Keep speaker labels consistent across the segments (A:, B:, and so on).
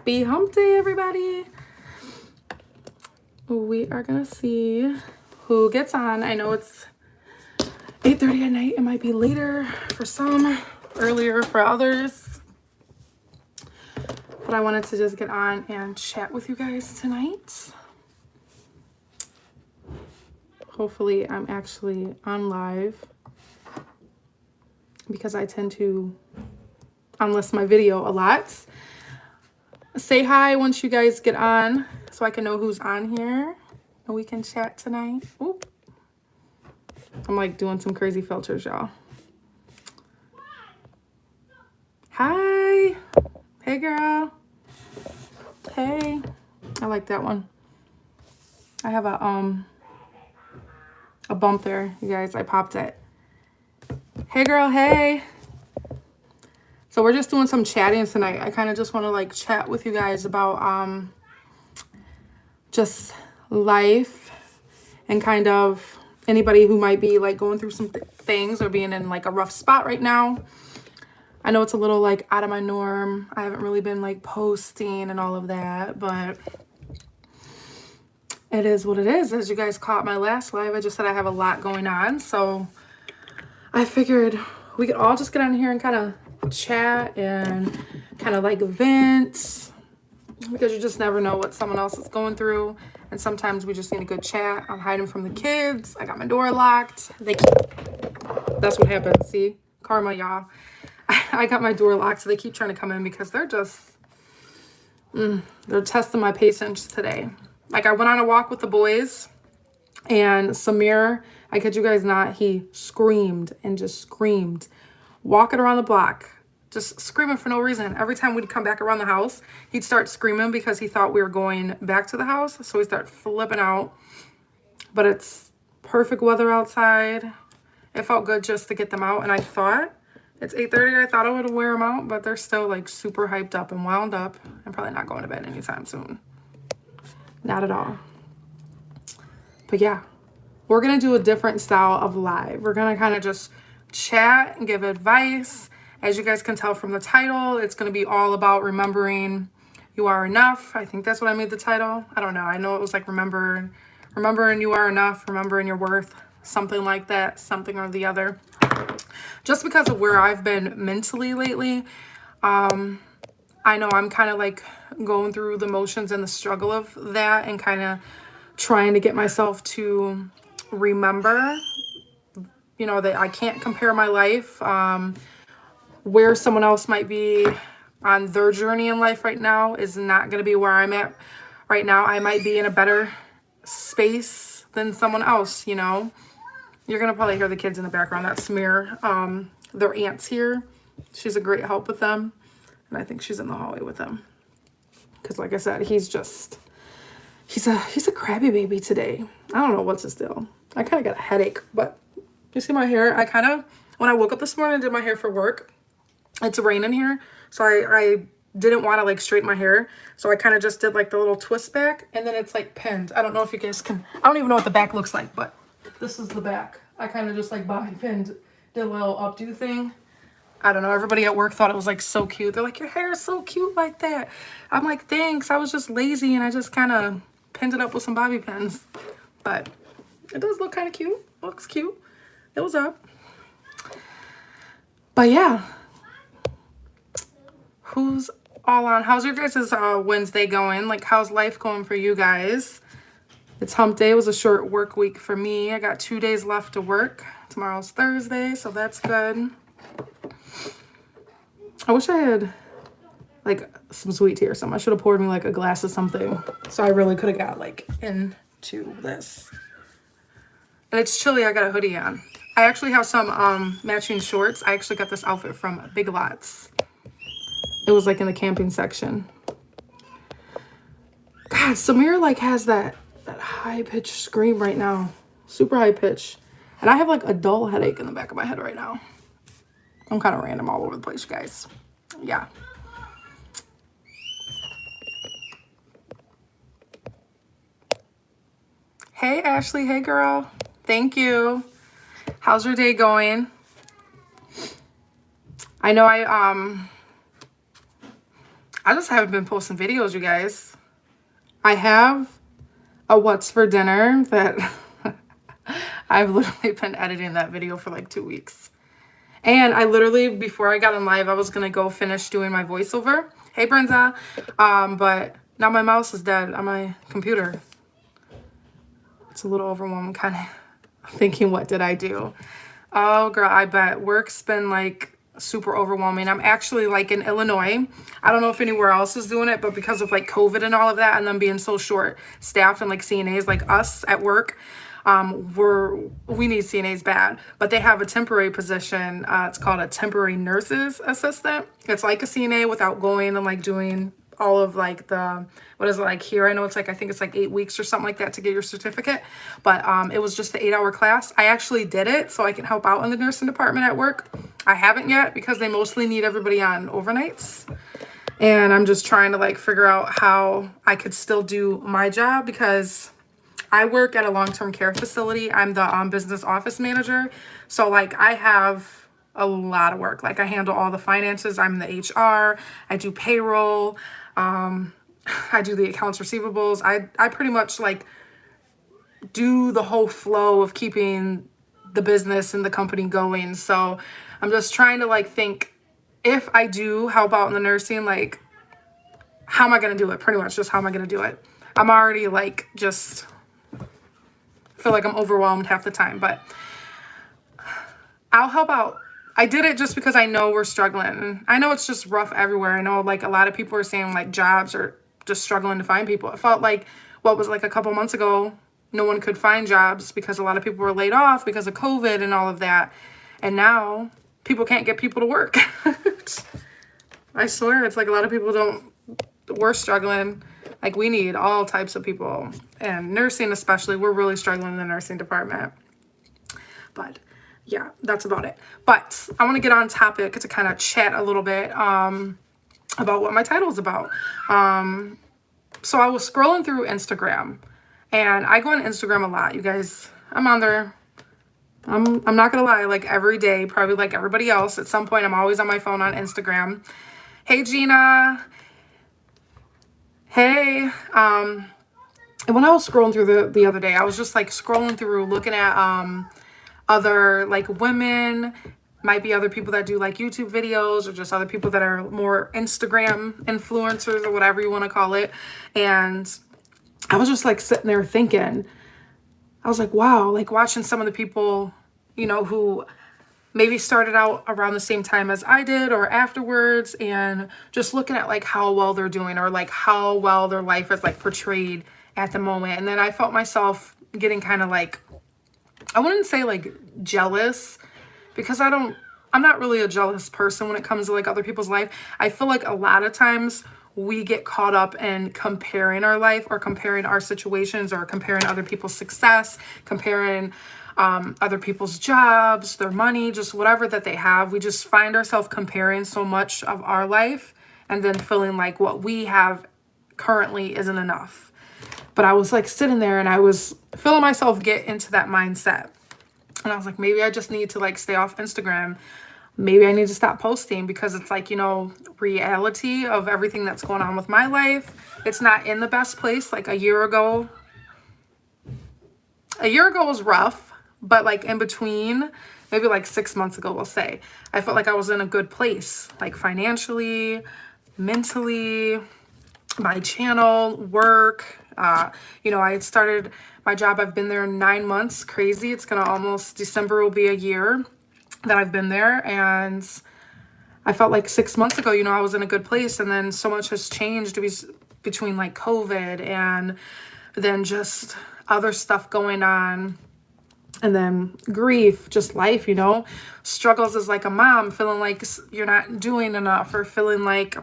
A: Happy hump day, everybody. We are gonna see who gets on. I know it's 8:30 at night. It might be later for some, earlier for others. But I wanted to just get on and chat with you guys tonight. Hopefully I'm actually on live because I tend to unlist my video a lot. Say hi once you guys get on so I can know who's on here and we can chat tonight. Oop. I'm like doing some crazy filters, y'all. Hi. Hey, girl. Hey. I like that one. I have a bump there, you guys. I popped it. Hey, girl. Hey. So we're just doing some chatting tonight. I kind of just want to like chat with you guys about just life and kind of anybody who might be like going through some things or being in like a rough spot right now. I know it's a little like out of my norm. I haven't really been like posting and all of that, but it is what it is. As you guys caught my last live, I just said I have a lot going on. So I figured we could all just get on here and kind of chat and kind of like vent, because you just never know what someone else is going through, and sometimes we just need a good chat. I'm hiding from the kids. I got my door locked. That's what happens. See, karma, y'all. I got my door locked, so they keep trying to come in because they're just they're testing my patience today. Like, I went on a walk with the boys, and Samir, I kid you guys not, he screamed and just screamed, walking around the block, just screaming for no reason. Every time we'd come back around the house, he'd start screaming because he thought we were going back to the house. So he'd start flipping out. But it's perfect weather outside. It felt good just to get them out. And I thought, it's 8:30, I thought I would wear them out, but they're still like super hyped up and wound up. I'm probably not going to bed anytime soon. Not at all. But yeah, we're going to do a different style of live. We're going to kind of just chat and give advice. As you guys can tell from the title, it's going to be all about remembering you are enough. I think that's what I made the title. I don't know. I know it was like remembering you are enough, remembering your worth, something like that, something or the other. Just because of where I've been mentally lately, I know I'm kind of like going through the motions and the struggle of that and kind of trying to get myself to remember, you know, that I can't compare my life where someone else might be on their journey in life right now is not going to be where I'm at right now. I might be in a better space than someone else, you know. You're going to probably hear the kids in the background. That's Samir. Their aunt's here. She's a great help with them. And I think she's in the hallway with them. Because like I said, he's a crabby baby today. I don't know what's his deal. I kind of got a headache, but you see my hair? When I woke up this morning, I did my hair for work. It's raining here, so I didn't want to like straighten my hair, so I kind of just did like the little twist back, and then it's like pinned. I don't know if you guys can, I don't even know what the back looks like, but this is the back. I kind of just like bobby pinned, did a little updo thing. I don't know, everybody at work thought it was like so cute. They're like, your hair is so cute like that. I'm like, thanks, I was just lazy and I just kind of pinned it up with some bobby pins, but it does look kind of cute. Looks cute. It was up. But yeah, who's all on? How's your guys' Wednesday going? Like, how's life going for you guys? It's hump day. It was a short work week for me. I got 2 days left to work. Tomorrow's Thursday, so that's good. I wish I had like some sweet tea or something. I should have poured me like a glass of something, so I really could have got like into this. And it's chilly. I got a hoodie on. I actually have some matching shorts. I actually got this outfit from Big Lots. It was like in the camping section. God, Samir like has that high-pitched scream right now. Super high pitch. And I have like a dull headache in the back of my head right now. I'm kind of random all over the place, you guys. Yeah. Hey, Ashley. Hey, girl. Thank you. How's your day going? I know I just haven't been posting videos, you guys. I have a what's for dinner that I've literally been editing that video for like 2 weeks. And I literally, before I got on live, I was going to go finish doing my voiceover. Hey, Brenda. But now my mouse is dead on my computer. It's a little overwhelming, kind of thinking, what did I do? Oh, girl, I bet. Work's been like super overwhelming. I'm actually like in Illinois. I don't know if anywhere else is doing it, but because of like COVID and all of that, and them being so short staffed and like CNAs like us at work, we need CNAs bad, but they have a temporary position. It's called a temporary nurses assistant. It's like a CNA without going and like doing all of like the, what is it like here? I know it's like, I think it's like 8 weeks or something like that to get your certificate, but it was just the 8-hour class. I actually did it so I can help out in the nursing department at work. I haven't yet because they mostly need everybody on overnights. And I'm just trying to like figure out how I could still do my job because I work at a long-term care facility. I'm the business office manager. So like I have a lot of work. Like I handle all the finances. I'm the HR. I do payroll. I do the accounts receivables. I pretty much like do the whole flow of keeping the business and the company going. So I'm just trying to like think, if I do help out in the nursing, like how am I going to do it? Pretty much just how am I going to do it? I'm already like just feel like I'm overwhelmed half the time, but I'll help out. I did it just because I know we're struggling. I know it's just rough everywhere. I know like a lot of people are saying like jobs are just struggling to find people. It felt like what was like a couple months ago, no one could find jobs because a lot of people were laid off because of COVID and all of that. And now people can't get people to work. I swear, it's like a lot of people we're struggling. Like we need all types of people, and nursing especially, we're really struggling in the nursing department. But yeah, that's about it. But I want to get on topic to kind of chat a little bit about what my title is about. So I was scrolling through Instagram, and I go on Instagram a lot, you guys. I'm on there. I'm not gonna lie, like every day, probably like everybody else. At some point, I'm always on my phone on Instagram. Hey, Gina. Hey, and when I was scrolling through the other day, I was just like scrolling through looking at other like women, might be other people that do like YouTube videos or just other people that are more Instagram influencers or whatever you want to call it. And I was just like sitting there thinking, I was like, wow, like watching some of the people, you know, who maybe started out around the same time as I did or afterwards, and just looking at like how well they're doing or like how well their life is like portrayed at the moment. And then I felt myself getting kind of like, I wouldn't say like jealous, because I'm not really a jealous person when it comes to like other people's life. I feel like a lot of times we get caught up in comparing our life or comparing our situations or comparing other people's success, comparing other people's jobs, their money, just whatever that they have. We just find ourselves comparing so much of our life and then feeling like what we have currently isn't enough. But I was like sitting there and I was feeling myself get into that mindset. And I was like, maybe I just need to like stay off Instagram. Maybe I need to stop posting, because it's like, you know, reality of everything that's going on with my life. It's not in the best place. Like a year ago was rough. But like in between, maybe like 6 months ago, we'll say, I felt like I was in a good place, like financially, mentally, my channel, work. You know, I had started my job. I've been there 9 months. Crazy. It's going to almost, December will be a year that I've been there. And I felt like 6 months ago, you know, I was in a good place. And then so much has changed between like COVID and then just other stuff going on. And then grief, just life, you know, struggles as like a mom, feeling like you're not doing enough, or feeling like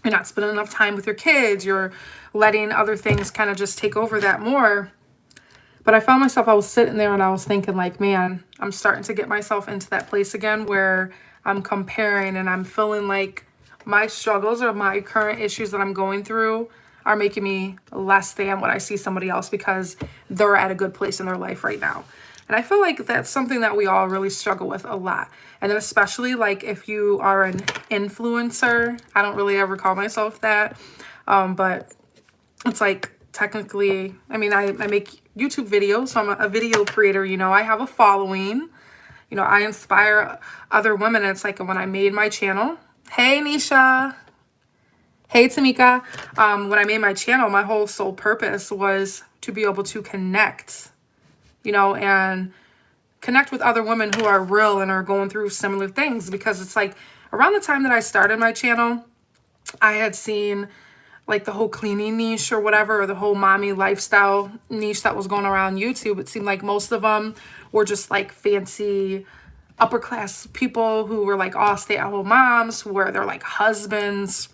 A: you're not spending enough time with your kids. You're letting other things kind of just take over that more. But I found myself, I was sitting there and I was thinking like, man, I'm starting to get myself into that place again where I'm comparing, and I'm feeling like my struggles or my current issues that I'm going through are making me less than what I see somebody else because they're at a good place in their life right now. And I feel like that's something that we all really struggle with a lot. And then especially like if you are an influencer, I don't really ever call myself that. But it's like technically, I mean, I make YouTube videos, so I'm a video creator, you know, I have a following, you know, I inspire other women. And it's like when I made my channel, hey, Nisha. Hey, Tamika. When I made my channel, my whole sole purpose was to be able to connect, you know, and connect with other women who are real and are going through similar things. Because it's like around the time that I started my channel, I had seen like the whole cleaning niche or whatever, or the whole mommy lifestyle niche that was going around YouTube. It seemed like most of them were just like fancy upper class people who were like all stay-at-home moms, where their like husbands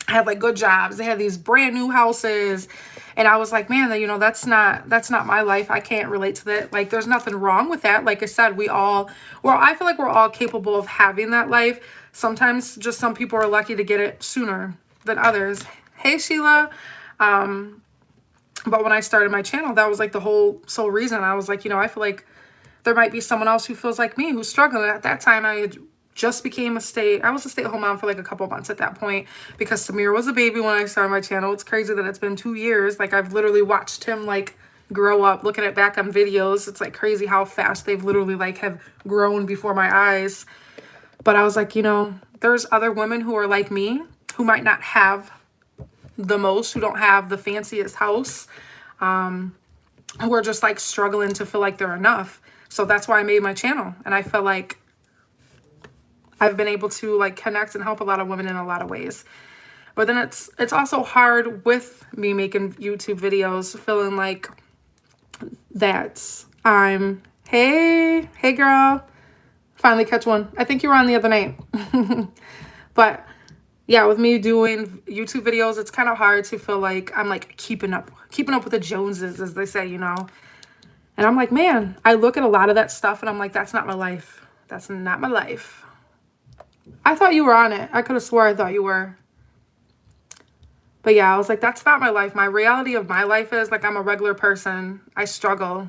A: had like good jobs, they had these brand new houses. And I was like, man, you know, that's not my life. I can't relate to that. Like, there's nothing wrong with that. Like I said, I feel like we're all capable of having that life. Sometimes just some people are lucky to get it sooner than others. Hey, Sheila. But when I started my channel, that was like the whole sole reason. I was like, you know, I feel like there might be someone else who feels like me, who's struggling. At that time, I had just became I was a stay-at-home mom for like a couple months at that point, because Samir was a baby when I started my channel. It's crazy that it's been 2 years. Like, I've literally watched him like grow up. Looking at back on videos, it's like crazy how fast they've literally like have grown before my eyes. But I was like, you know, there's other women who are like me, who might not have the most, who don't have the fanciest house, who are just like struggling to feel like they're enough. So that's why I made my channel. And I feel like I've been able to like connect and help a lot of women in a lot of ways. But then it's also hard with me making YouTube videos, feeling like that hey girl, finally catch one. I think you were on the other night. But yeah, with me doing YouTube videos, it's kind of hard to feel like I'm like keeping up with the Joneses, as they say, you know. And I'm like, man, I look at a lot of that stuff and I'm like, that's not my life. That's not my life. I thought you were on it. I could have swore I thought you were. But yeah, I was like, that's not my life. My reality of my life is like, I'm a regular person. I struggle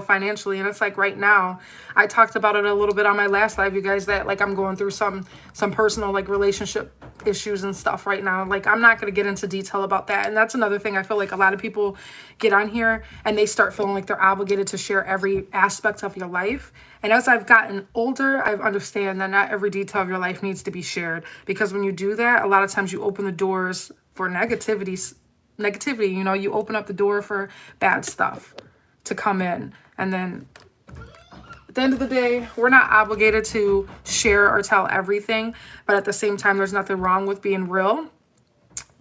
A: financially. And it's like right now, I talked about it a little bit on my last live, you guys, that like I'm going through some personal like relationship issues and stuff right now. Like, I'm not going to get into detail about that. And that's another thing. I feel like a lot of people get on here and they start feeling like they're obligated to share every aspect of your life. And as I've gotten older, I've understand that not every detail of your life needs to be shared, because when you do that, a lot of times you open the doors for negativity, you know, you open up the door for bad stuff to come in. And then at the end of the day, we're not obligated to share or tell everything, but at the same time, there's nothing wrong with being real,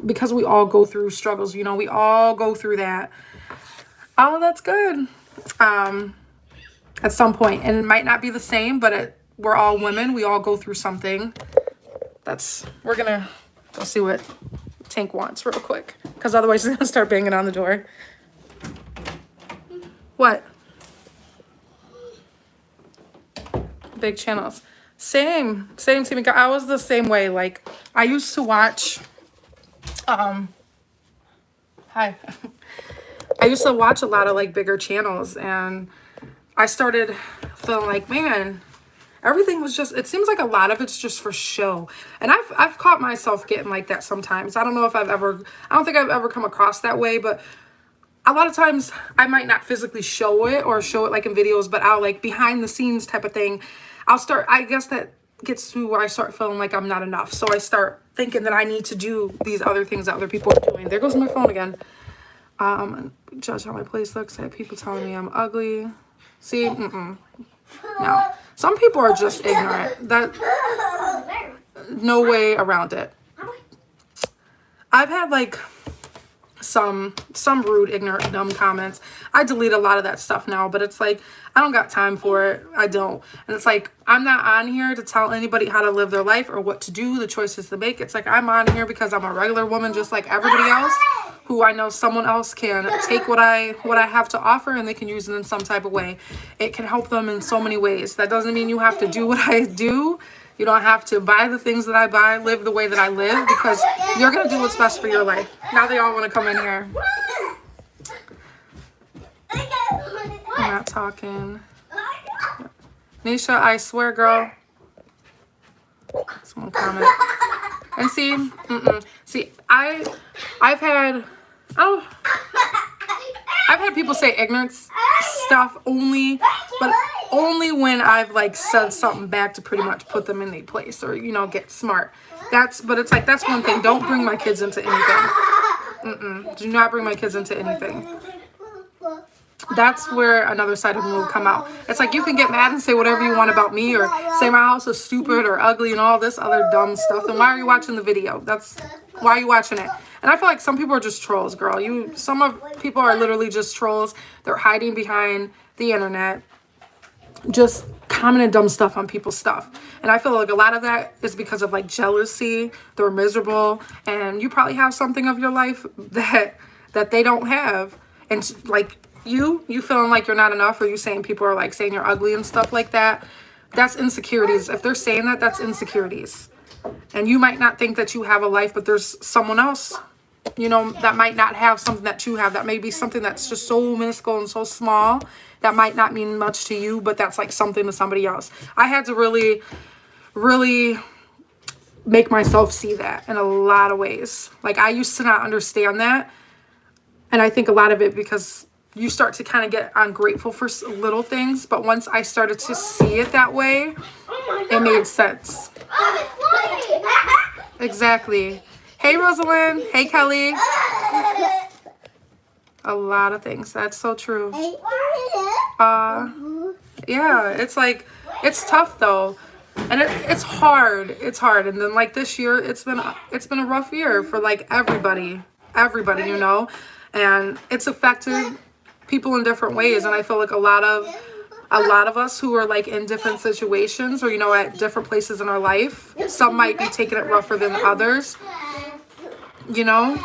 A: because we all go through struggles, you know, we all go through that. Oh, that's good. At some point, and it might not be the same, but we're all women, we all go through something. We're gonna go see what Tank wants real quick, because otherwise he's gonna start banging on the door. What? Big channels. Same, Tamika. I was the same way. Like, I used to watch, hi. I used to watch a lot of like bigger channels, and I started feeling like, man, everything was just, it seems like a lot of it's just for show. And I've caught myself getting like that sometimes. I don't think I've ever come across that way, but a lot of times I might not physically show it like in videos, but I'll like behind the scenes type of thing. I guess that gets to where I start feeling like I'm not enough. So I start thinking that I need to do these other things that other people are doing. There goes my phone again. Judge how my place looks. I have people telling me I'm ugly. See, no. Some people are just ignorant. No way around it. I've had like some rude, ignorant, dumb comments. I delete a lot of that stuff now, but it's like, I don't got time for it. I don't. And it's like, I'm not on here to tell anybody how to live their life or what to do, the choices to make. It's like, I'm on here because I'm a regular woman just like everybody else, who I know someone else can take what I have to offer and they can use it in some type of way. It can help them in so many ways. That doesn't mean you have to do what I do. You don't have to buy the things that I buy, live the way that I live, because you're going to do what's best for your life. Now they all want to come in here. not talking. Nisha, I swear, girl. Someone comment. And see, see, I've had people say ignorant stuff only, but only when I've like said something back to pretty much put them in their place or, you know, get smart. But it's like, that's one thing. Don't bring my kids into anything. Do not bring my kids into anything. That's where another side of me will come out. It's like, you can get mad and say whatever you want about me or say my house is stupid or ugly and all this other dumb stuff. And why are you watching the video? Why are you watching it? And I feel like some people are just trolls, girl. Some people are literally just trolls. They're hiding behind the internet, just commenting dumb stuff on people's stuff. And I feel like a lot of that is because of like jealousy. They're miserable, and you probably have something of your life that they don't have. And like you feeling like you're not enough, or you saying people are like saying you're ugly and stuff like that. That's insecurities. If they're saying that, that's insecurities. And you might not think that you have a life, but there's someone else, you know, that might not have something that you have. That may be something that's just so minuscule and so small that might not mean much to you, but that's like something to somebody else. I had to really, really make myself see that in a lot of ways. Like, I used to not understand that. And I think a lot of it because you start to kind of get ungrateful for little things. But once I started to see it that way, it made sense. Exactly. Hey, Rosalind. Hey, Kelly. A lot of things. That's so true. Yeah, it's like, it's tough though. And it's hard. It's hard. And then like this year, it's been a rough year for like everybody, you know, and it's affected people in different ways. And I feel like a lot of us who are like in different situations or, you know, at different places in our life, some might be taking it rougher than others, you know.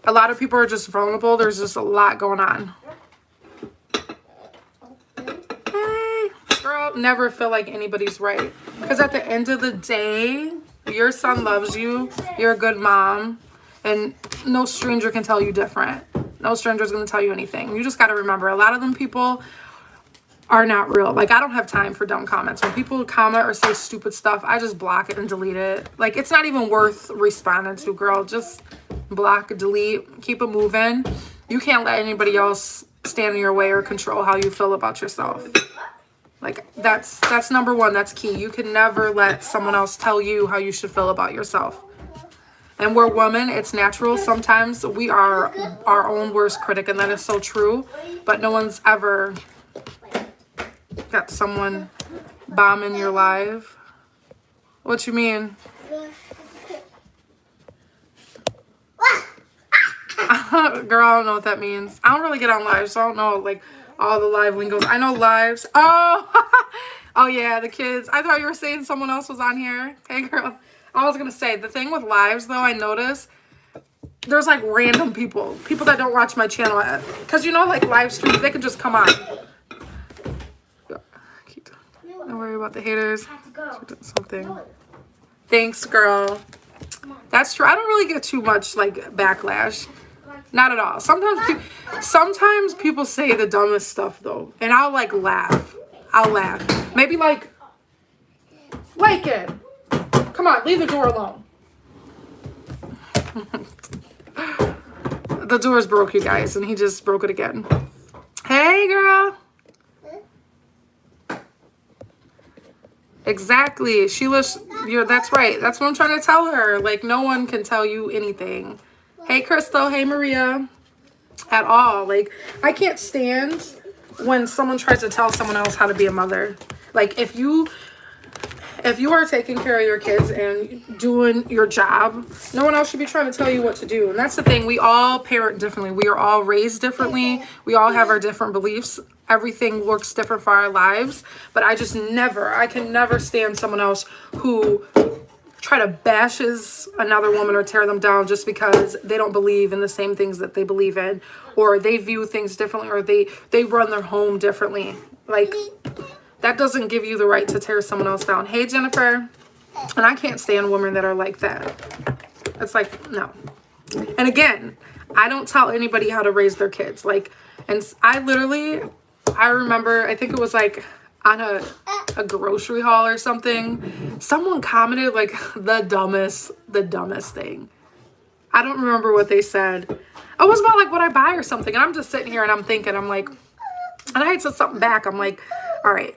A: A lot of people are just vulnerable. There's just a lot going on. Hey, girl, never feel like anybody's right. Because at the end of the day, your son loves you. You're a good mom. And no stranger can tell you different. No stranger's going to tell you anything. You just got to remember, a lot of them people are not real. Like, I don't have time for dumb comments. When people comment or say stupid stuff, I just block it and delete it. Like, it's not even worth responding to, girl. Just block, delete, keep it moving. You can't let anybody else stand in your way or control how you feel about yourself. Like, that's number one. That's key. You can never let someone else tell you how you should feel about yourself. And we're women. It's natural. Sometimes we are our own worst critic, and that is so true. But no one's ever got someone bombing your life. What you mean? Girl, I don't know what that means. I don't really get on lives, so I don't know like all the live lingos. I know lives. Oh, oh yeah, the kids. I thought you were saying someone else was on here. Hey, girl. I was gonna say, the thing with lives though, I notice there's like random people that don't watch my channel, because you know, like live streams, they can just come on. Don't worry about the haters. Something. Thanks, girl. That's true. I don't really get too much like backlash. Not at all. Sometimes people say the dumbest stuff though, and I'll like laugh. I'll laugh. Maybe like it. Come on, leave the door alone. The door's broke, you guys, and he just broke it again. Hey, girl. Exactly. Sheila, that's right. That's what I'm trying to tell her. Like, no one can tell you anything. Hey, Crystal. Hey, Maria. At all. Like, I can't stand when someone tries to tell someone else how to be a mother. Like, if you are taking care of your kids and doing your job, no one else should be trying to tell you what to do. And that's the thing. We all parent differently. We are all raised differently. We all have our different beliefs. Everything works different for our lives. But I can never stand someone else who try to bashes another woman or tear them down just because they don't believe in the same things that they believe in, or they view things differently, or they run their home differently. Like, that doesn't give you the right to tear someone else down. Hey, Jennifer. And I can't stand women that are like that. It's like, no. And again, I don't tell anybody how to raise their kids. Like, And I remember, I think it was like on a grocery haul or something, someone commented like the dumbest thing. I don't remember what they said. It was about like what I buy or something. And I'm just sitting here and I'm thinking, I'm like, and I had said something back. I'm like, all right,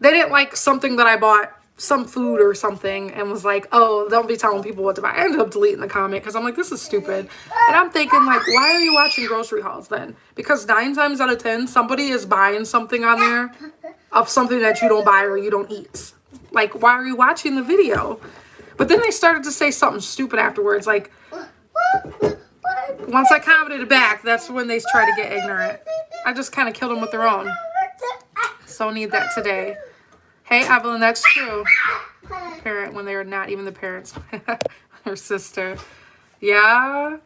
A: they didn't like something that I bought, some food or something, and was like, oh, don't be telling people what to buy. I ended up deleting the comment because I'm like, this is stupid. And I'm thinking, like, why are you watching grocery hauls then? Because 9 times out of 10, somebody is buying something on there of something that you don't buy or you don't eat. Like, why are you watching the video? But then they started to say something stupid afterwards. Like, once I commented back, that's when they try to get ignorant. I just kind of killed them with their own. So need that today. Hey, Evelyn, that's true. Parent when they're not even the parents. Her sister. Yeah,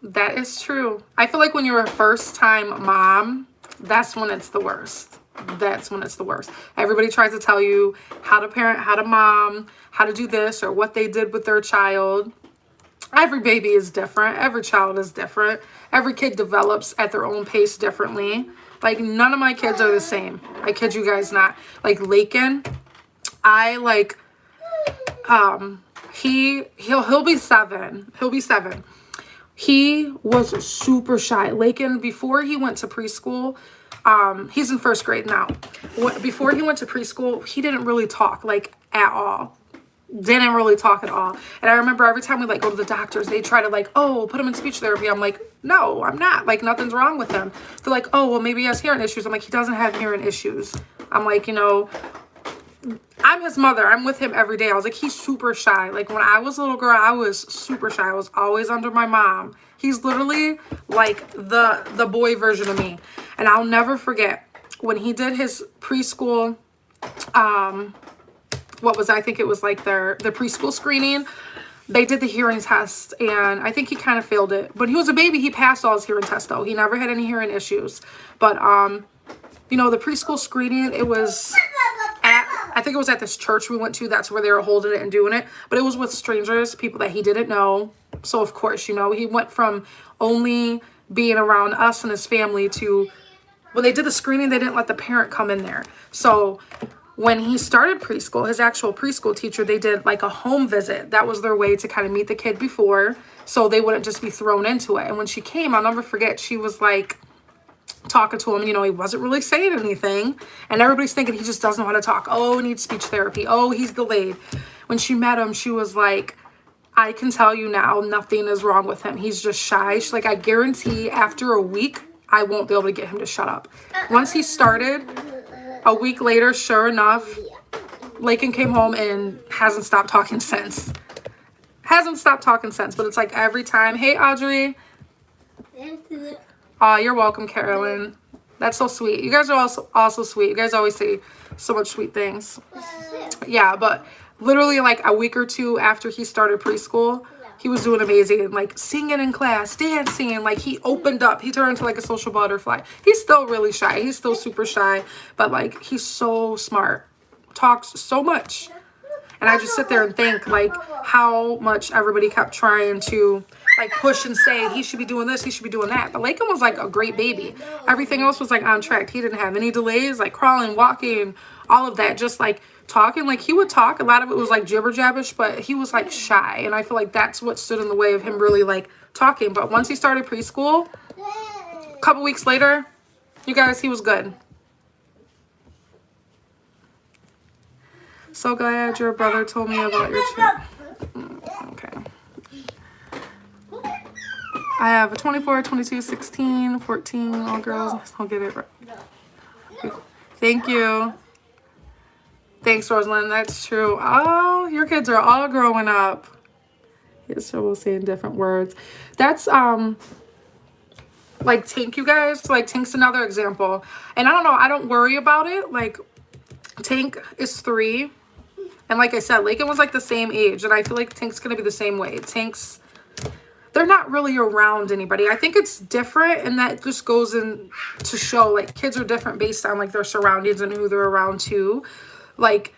A: that is true. I feel like when you're a first-time mom, that's when it's the worst. That's when it's the worst. Everybody tries to tell you how to parent, how to mom, how to do this, or what they did with their child. Every baby is different. Every child is different. Every kid develops at their own pace differently. Like, none of my kids are the same. I kid you guys not. Like, Lakin, he'll be 7. He'll be 7. He was super shy. Lakin, before he went to preschool, he's in 1st grade now. Before he went to preschool, he didn't really talk, like, at all. Didn't really talk at all. And I remember every time we like go to the doctors, they try to like, oh, put him in speech therapy. I'm like, no, I'm not. Like, nothing's wrong with him. They're like, oh, well, maybe he has hearing issues. I'm like, he doesn't have hearing issues. I'm like, you know, I'm his mother. I'm with him every day. I was like, he's super shy. Like, when I was a little girl, I was super shy. I was always under my mom. He's literally like the boy version of me. And I'll never forget when he did his preschool, I think it was like the preschool screening. They did the hearing test, and I think he kind of failed it. When he was a baby, he passed all his hearing tests, though. He never had any hearing issues. But, you know, the preschool screening, it was I think it was at this church we went to. That's where they were holding it and doing it. But it was with strangers, people that he didn't know. So, of course, you know, he went from only being around us and his family to, when they did the screening, they didn't let the parent come in there. So when he started preschool, his actual preschool teacher, they did like a home visit. That was their way to kind of meet the kid before, so they wouldn't just be thrown into it. And when she came, I'll never forget, she was like talking to him. You know, he wasn't really saying anything. And everybody's thinking he just doesn't want to talk. Oh, he needs speech therapy. Oh, he's delayed. When she met him, she was like, I can tell you now, nothing is wrong with him. He's just shy. She's like, I guarantee after a week, I won't be able to get him to shut up. Once he started, a week later, sure enough, Lakin came home and hasn't stopped talking since. Hasn't stopped talking since, but it's like every time, hey, Audrey. Aw, you're welcome, Carolyn. That's so sweet. You guys are also sweet. You guys always say so much sweet things. Yeah, but literally like a week or two after he started preschool, he was doing amazing, like singing in class, dancing, like he opened up. He turned into like a social butterfly. He's still really shy. He's still super shy, but like he's so smart, talks so much. And I just sit there and think like how much everybody kept trying to like push and say he should be doing this, he should be doing that. But Lakin was like a great baby. Everything else was like on track. He didn't have any delays, like crawling, walking, all of that. Just like talking, like he would talk. A lot of it was like jibber jabbish, but he was like shy. And I feel like that's what stood in the way of him really like talking. But once he started preschool, a couple weeks later, you guys, he was good. So glad your brother told me about your trip. Okay. I have a 24, 22, 16, 14, all girls. I'll get it right. Thank you. Thanks, Rosalind. That's true. Oh, your kids are all growing up. Yes, so we'll say in different words. That's, like Tink, you guys. Like, Tink's another example. And I don't know. I don't worry about it. Like, Tink is 3. And like I said, Lakin was like the same age. And I feel like Tink's going to be the same way. They're not really around anybody. I think it's different, and that just goes in to show like kids are different based on like their surroundings and who they're around too. Like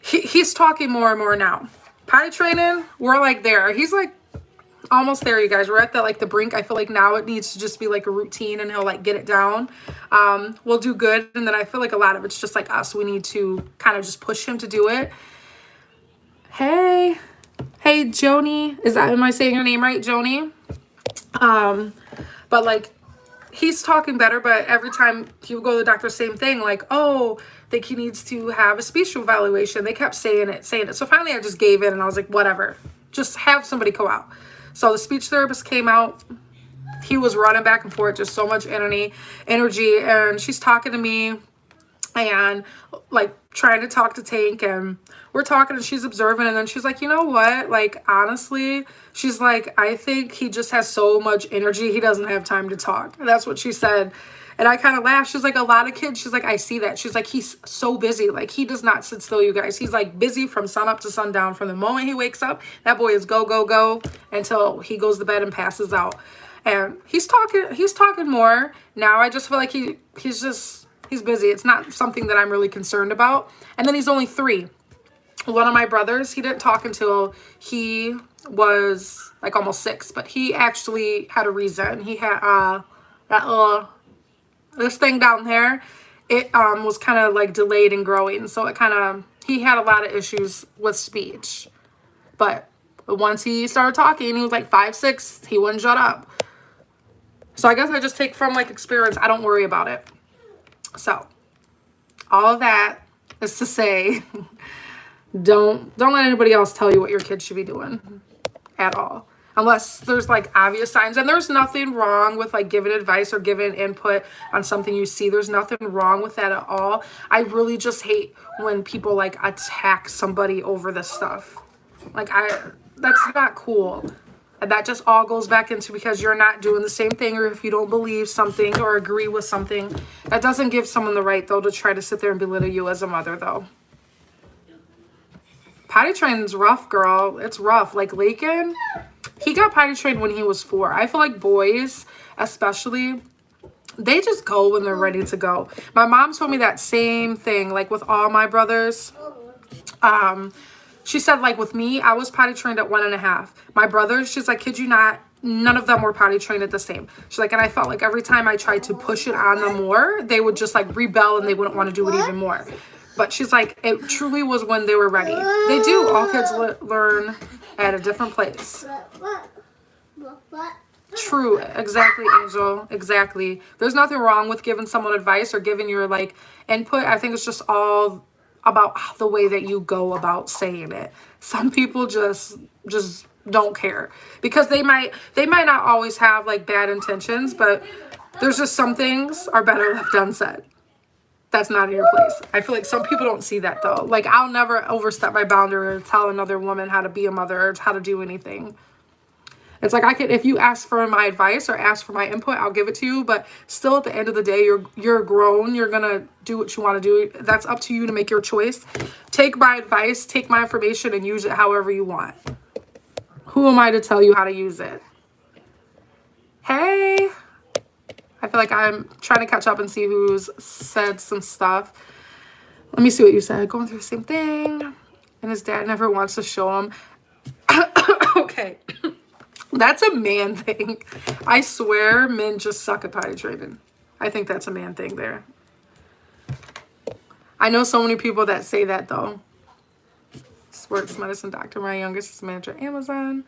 A: he's talking more and more now. Potty training, we're like there. He's like almost there, you guys. We're at the like the brink. I feel like now it needs to just be like a routine, and he'll like get it down. We'll do good. And then I feel like a lot of it's just like us. We need to kind of just push him to do it. Hey Joni, am I saying your name right, Joni? But like, he's talking better, but every time he would go to the doctor, same thing, like, oh, I think he needs to have a speech evaluation. They kept saying it. So finally I just gave in, and I was like, whatever, just have somebody go out. So the speech therapist came out. He was running back and forth, just so much energy, and she's talking to me and like trying to talk to Tank, and we're talking, and she's observing, and then she's like, you know what, like, honestly, she's like, I think he just has so much energy, he doesn't have time to talk. And that's what she said. And I kind of laughed. She's like, a lot of kids, she's like, I see that. She's like, he's so busy. Like, he does not sit still, you guys. He's like busy from sun up to sundown. From the moment he wakes up, that boy is go, go, go until he goes to bed and passes out. And he's talking more now. I just feel like he's busy. It's not something that I'm really concerned about. And then he's only 3. One of my brothers, he didn't talk until he was like almost 6, but he actually had a reason. He had this thing down there. It was kind of like delayed in growing, so he had a lot of issues with speech. But once he started talking, he was like 5, 6, he wouldn't shut up. So I guess I just take from like experience. I don't worry about it. So all of that is to say, don't let anybody else tell you what your kid should be doing at all, unless there's like obvious signs. And there's nothing wrong with like giving advice or giving input on something you see. There's nothing wrong with that at all. I really just hate when people like attack somebody over this stuff. Like, that's not cool. And that just all goes back into because you're not doing the same thing, or if you don't believe something or agree with something. That doesn't give someone the right, though, to try to sit there and belittle you as a mother, though. Potty training's rough, girl. It's rough. Like, Lakin, he got potty trained when he was 4. I feel like boys, especially, they just go when they're ready to go. My mom told me that same thing, like, with all my brothers. She said, like, with me, I was potty trained at 1.5. My brothers, she's like, kid you not, none of them were potty trained at the same. She's like, and I felt like every time I tried to push it on them more, they would just, like, rebel and they wouldn't want to do it even more. But she's like, it truly was when they were ready. They do. All kids learn at a different place. True. Exactly, Angel. Exactly. There's nothing wrong with giving someone advice or giving your, like, input. I think it's just all about the way that you go about saying it. Some people just don't care because they might not always have like bad intentions, but there's just some things are better left unsaid. That's not in your place. I feel like some people don't see that though. Like, I'll never overstep my boundary or tell another woman how to be a mother or how to do anything. It's like, if you ask for my advice or ask for my input, I'll give it to you. But still, at the end of the day, you're grown. You're going to do what you want to do. That's up to you to make your choice. Take my advice, take my information, and use it however you want. Who am I to tell you how to use it? Hey. I feel like I'm trying to catch up and see who's said some stuff. Let me see what you said. Going through the same thing. And his dad never wants to show him. Okay. That's a man thing. I swear men just suck at potty training. I think that's a man thing there. I know so many people that say that though. Sports medicine doctor, my youngest is manager at Amazon,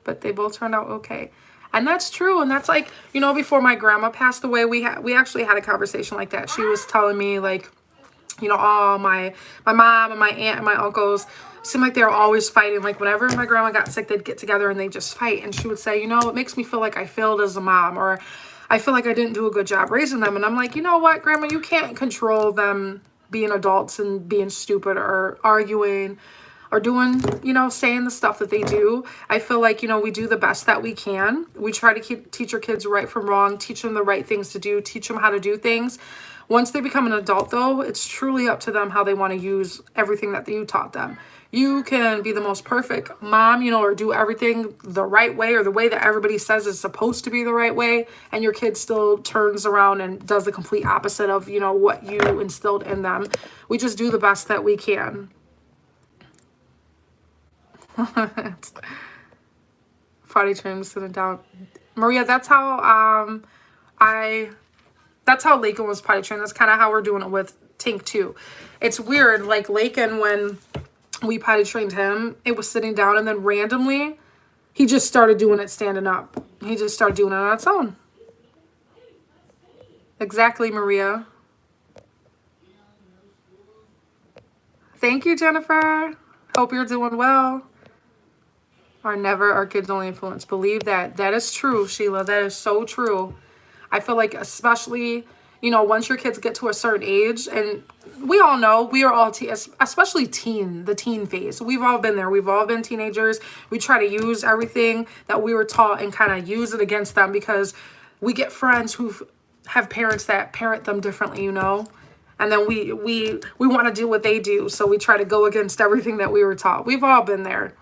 A: but they both turned out okay. And that's true. And that's like, you know, before my grandma passed away, we actually had a conversation like that. She was telling me like, you know, oh, my mom and my aunt and my uncles seemed like they were always fighting. Like, whenever my grandma got sick, they'd get together and they'd just fight. And she would say, you know, it makes me feel like I failed as a mom, or I feel like I didn't do a good job raising them. And I'm like, you know what, Grandma, you can't control them being adults and being stupid or arguing or doing, you know, saying the stuff that they do. I feel like, you know, we do the best that we can. We try to teach our kids right from wrong, teach them the right things to do, teach them how to do things. Once they become an adult, though, it's truly up to them how they want to use everything that you taught them. You can be the most perfect mom, you know, or do everything the right way or the way that everybody says is supposed to be the right way, and your kid still turns around and does the complete opposite of, you know, what you instilled in them. We just do the best that we can. Potty trained sitting down. Maria, that's how that's how Lakin was potty trained. That's kind of how we're doing it with Tink too. It's weird, like Lakin, when we potty trained him, it was sitting down, and then randomly he just started doing it standing up. He just started doing it on its own. Exactly, Maria. Thank you, Jennifer. Hope you're doing well. Are never our kids only influence. Believe that. That is true, Sheila. That is so true. I feel like especially, you know, once your kids get to a certain age, and we all know, we are all, especially the teen phase. We've all been there. We've all been teenagers. We try to use everything that we were taught and kind of use it against them because we get friends who have parents that parent them differently, you know? And then we want to do what they do. So we try to go against everything that we were taught. We've all been there.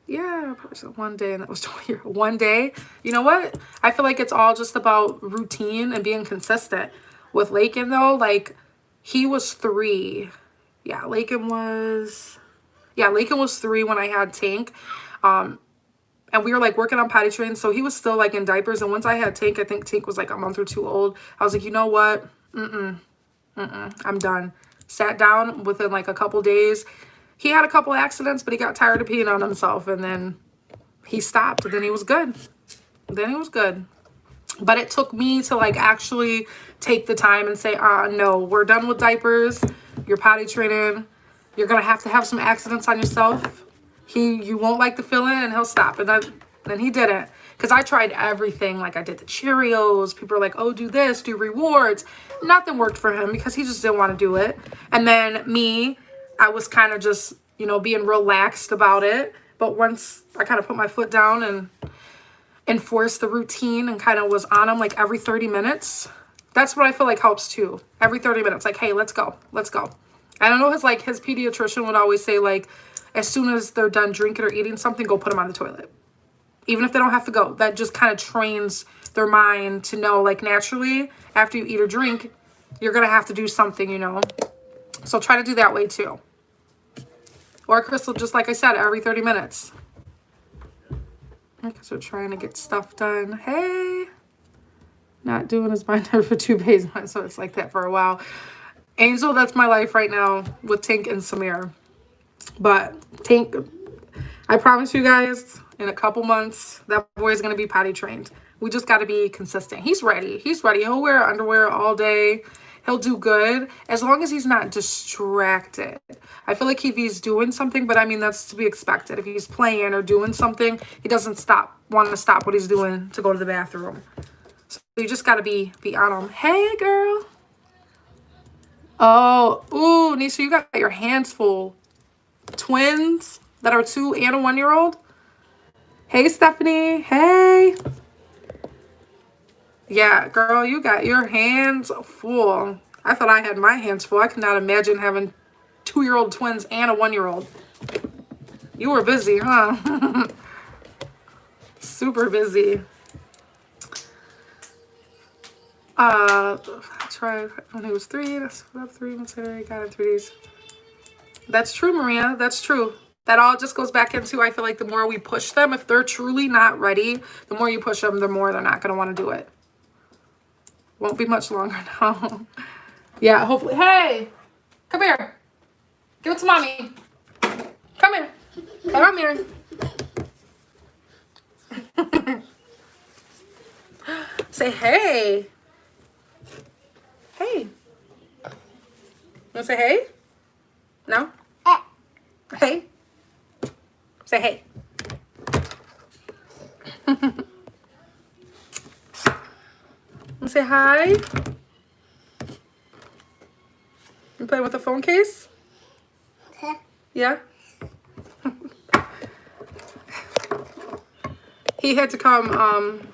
A: Yeah, one day, and that was 20 years. One day. You know what? I feel like it's all just about routine and being consistent. With Lakin, though, like, he was 3. Yeah, Lakin was 3 when I had Tank. And we were, like, working on potty train, so he was still, like, in diapers. And once I had Tank, I think Tank was, like, a month or 2 old. I was like, you know what? I'm done. Sat down within, like, a couple days. He had a couple accidents, but he got tired of peeing on himself, and then he stopped, and then he was good. But it took me to, like, actually take the time and say, no, we're done with diapers. You're potty training. You're going to have some accidents on yourself. You won't like the feeling, and he'll stop. And then he didn't. Because I tried everything. Like, I did the Cheerios. People are like, oh, do this, do rewards. Nothing worked for him because he just didn't want to do it. And then me, I was kind of just, you know, being relaxed about it. But once I kind of put my foot down and enforced the routine and kind of was on him like every 30 minutes, that's what I feel like helps too. Every 30 minutes, like, hey, let's go. I don't know, his pediatrician would always say, like, as soon as they're done drinking or eating something, go put them on the toilet. Even if they don't have to go. That just kind of trains their mind to know, like, naturally, after you eat or drink, you're going to have to do something, you know. So try to do that way too. Or Crystal, just like I said, every 30 minutes. Because we're trying to get stuff done. Hey. Not doing his binder for 2 days. So it's like that for a while. Angel, that's my life right now with Tink and Samir. But Tink, I promise you guys, in a couple months, that boy is going to be potty trained. We just got to be consistent. He's ready. He'll wear underwear all day. He'll do good as long as he's not distracted. I feel like if he's doing something, but I mean, that's to be expected. If he's playing or doing something, he doesn't want to stop what he's doing to go to the bathroom. So you just got to be on him. Hey, girl. Oh, ooh, Nisha, you got your hands full. Twins that are 2 and a 1-year-old. Hey, Stephanie. Hey. Yeah, girl, you got your hands full. I thought I had my hands full. I could not imagine having 2-year-old twins and a 1-year-old. You were busy, huh? Super busy. I tried when he was 3. That's 3 months later. He got in 3 days. That's true, Maria. That's true. That all just goes back into, I feel like the more we push them, if they're truly not ready, the more you push them, the more they're not going to want to do it. Won't be much longer now. Yeah, hopefully. Hey, come here. Give it to mommy. Come here. Come here. Say hey. Hey. You want to say hey? No? Hey. Say hey. Say hi. You playing with the phone case? Yeah? He had to come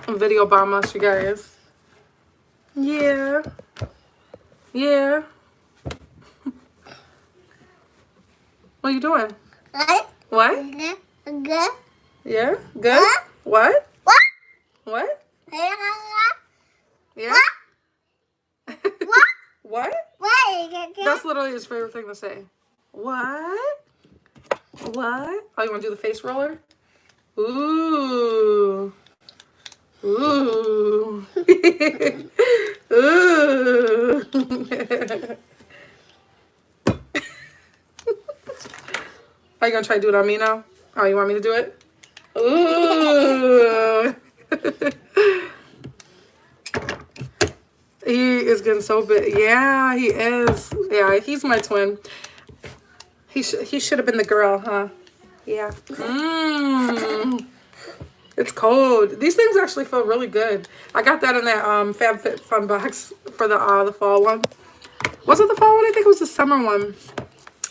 A: video bomb us, you guys. Yeah. Yeah. What are you doing? What? Good. Yeah? Good? What? What? Yeah? What? That's literally his favorite thing to say. What? What? Oh, you want to do the face roller? Ooh. Ooh. Ooh. Are you going to try to do it on me now? Oh, you want me to do it? Ooh. He is getting so big. Yeah, he is. Yeah, he's my twin. He should have been the girl, huh? Yeah. It's cold. These things actually feel really good. I got that in that FabFitFun box for the fall one. Was it the fall one? I think it was the summer one.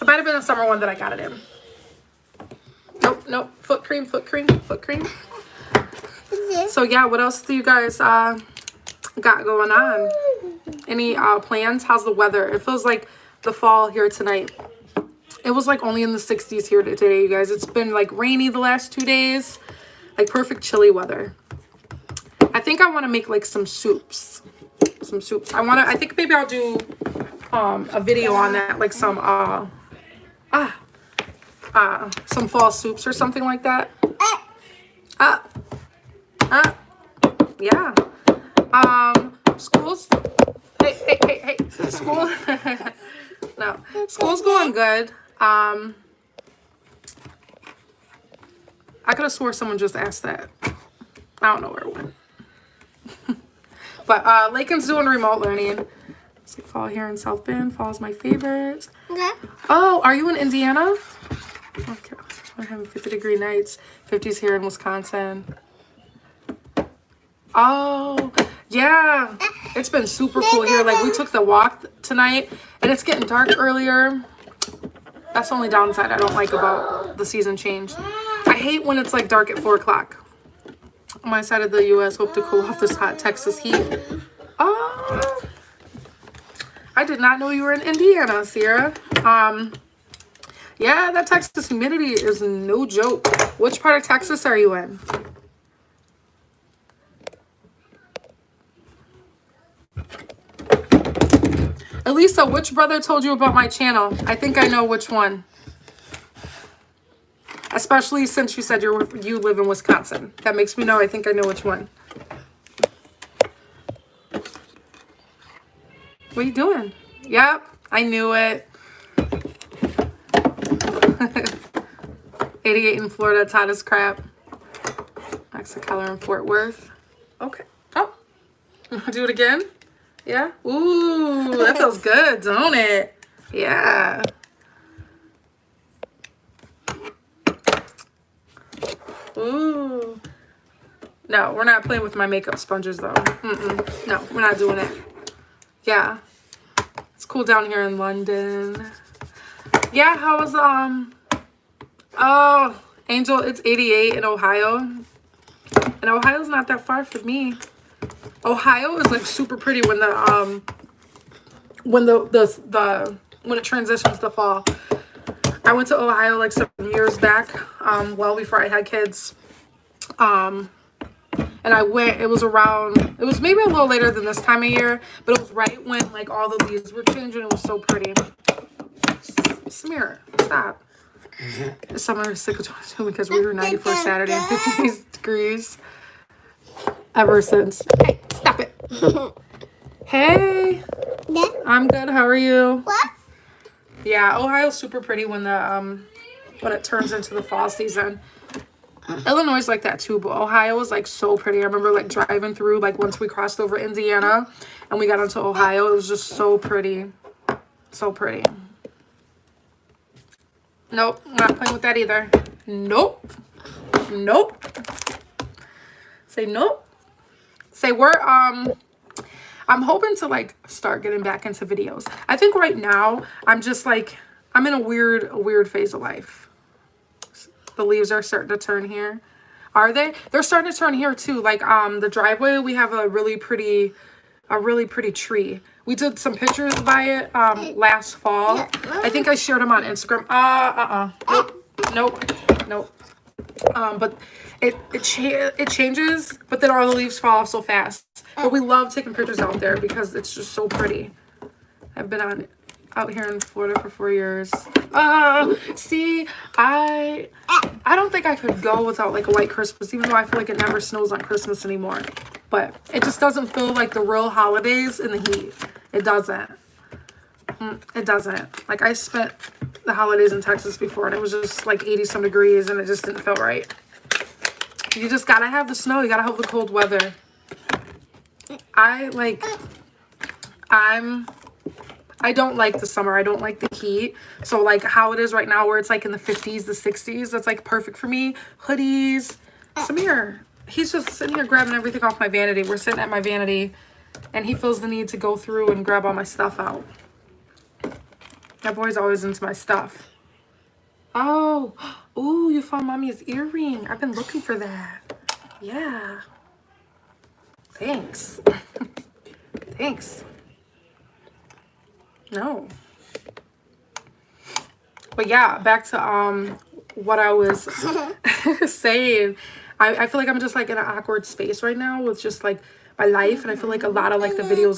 A: It might have been the summer one that I got it in. Nope. Foot cream. So yeah, what else do you guys got going on? Any plans? How's the weather? It feels like the fall here tonight. It was like only in the 60s here today, you guys. It's been like rainy the last 2 days. Like perfect chilly weather. I think I want to make like some soups. I think maybe I'll do a video on that, like some fall soups or something like that. Yeah. Schools. Hey. School. No. School's going good. I could have swore someone just asked that. I don't know where it went. But Lakin's doing remote learning. It's like fall here in South Bend. Fall is my favorite. Okay. Oh, are you in Indiana? Okay. I'm having 50-degree nights. 50s here in Wisconsin. Oh, yeah. It's been super cool here. Like, we took the walk tonight, and it's getting dark earlier. That's the only downside I don't like about the season change. I hate when it's, like, dark at 4 o'clock. On my side of the U.S., hope to cool off this hot Texas heat. Oh, I did not know you were in Indiana, Sierra. Yeah, that Texas humidity is no joke. Which part of Texas are you in? Elisa, which brother told you about my channel? I think I know which one. Especially since you said you live in Wisconsin. That makes me know. I think I know which one. What are you doing? Yep, I knew it. 88 in Florida, it's hot as crap. Max the color in Fort Worth. Okay. Oh, do it again? Yeah? Ooh, that feels good, don't it? Yeah. Ooh. No, we're not playing with my makeup sponges, though. No, we're not doing it. Yeah. It's cool down here in London. Yeah, how was, oh, Angel, it's 88 in Ohio. And Ohio's not that far from me. Ohio is like super pretty when when it transitions to fall. I went to Ohio like some years back, well before I had kids. And I went, it was maybe a little later than this time of year, but it was right when like all the leaves were changing. It was so pretty. Samir, stop. Summer is sick of 22 because we were 94 Saturday and 50 degrees ever since. Hey, stop it. Hey. Yeah. I'm good. How are you? What? Yeah, Ohio's super pretty when it turns into the fall season. Illinois is like that too, but Ohio was like so pretty. I remember like driving through, like once we crossed over Indiana and we got into Ohio, it was just so pretty. So pretty. Nope, I'm not playing with that either. Nope. Say nope. Say we're I'm hoping to like start getting back into videos. I think right now I'm just like I'm in a weird phase of life. The leaves are starting to turn here. Are they? They're starting to turn here too. Like the driveway, we have a really pretty tree. We did some pictures by it last fall. I think I shared them on Instagram. Nope. But it changes, but then all the leaves fall off so fast. But we love taking pictures out there because it's just so pretty. I've been on out here in Florida for 4 years. See, I don't think I could go without like a white Christmas, even though I feel like it never snows on Christmas anymore. But it just doesn't feel like the real holidays in the heat. It doesn't. It doesn't. Like, I spent the holidays in Texas before, and it was just like 80 some degrees, and it just didn't feel right. You just gotta have the snow. You gotta have the cold weather. I don't like the summer. I don't like the heat. So like how it is right now, where it's like in the 50s, the 60s, that's like perfect for me. Hoodies. Samir, he's just sitting here grabbing everything off my vanity. We're sitting at my vanity, and he feels the need to go through and grab all my stuff out. That boy's always into my stuff. Oh, ooh, you found mommy's earring. I've been looking for that. Yeah. Thanks. Thanks. No. But yeah, back to what I was saying. I feel like I'm just like in an awkward space right now with just like my life, and I feel like a lot of like the videos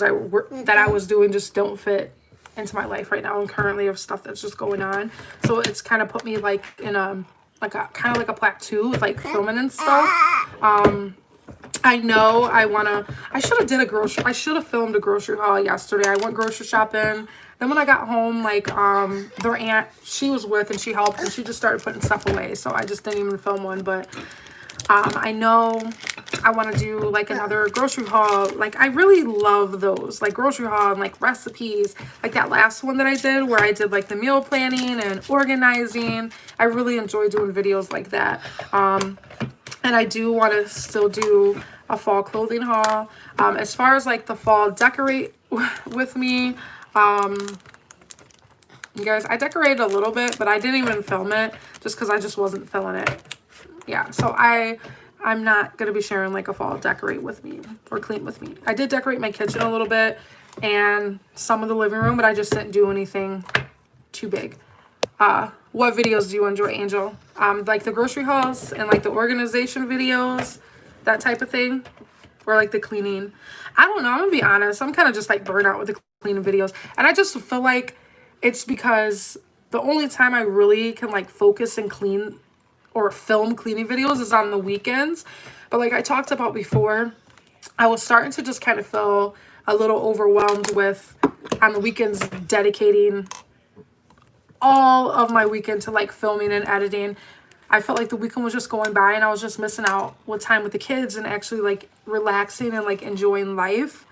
A: that I was doing just don't fit into my life right now and currently of stuff that's just going on. So it's kind of put me like in a kind of like a plateau with like filming and stuff. I know I should have filmed a grocery haul yesterday. I went grocery shopping. Then when I got home, like their aunt, she was with and she helped, and she just started putting stuff away. So I just didn't even film one. But I know I want to do like another grocery haul. Like, I really love those, like grocery haul and like recipes, like that last one that I did where I did like the meal planning and organizing. I really enjoy doing videos like that. And I do want to still do a fall clothing haul. As far as like the fall decorate with me, you guys, I decorated a little bit, but I didn't even film it just because I just wasn't feeling it. Yeah, so I'm not going to be sharing like a fall decorate with me or clean with me. I did decorate my kitchen a little bit and some of the living room, but I just didn't do anything too big. What videos do you enjoy, Angel? Like the grocery hauls and like the organization videos, that type of thing, or like the cleaning. I don't know. I'm gonna be honest. I'm kind of just like burnt out with the cleaning videos, and I just feel like it's because the only time I really can like focus and clean or film cleaning videos is on the weekends. But like I talked about before, I was starting to just kind of feel a little overwhelmed with on the weekends dedicating all of my weekend to like filming and editing. I felt like the weekend was just going by and I was just missing out with time with the kids and actually like relaxing and like enjoying life.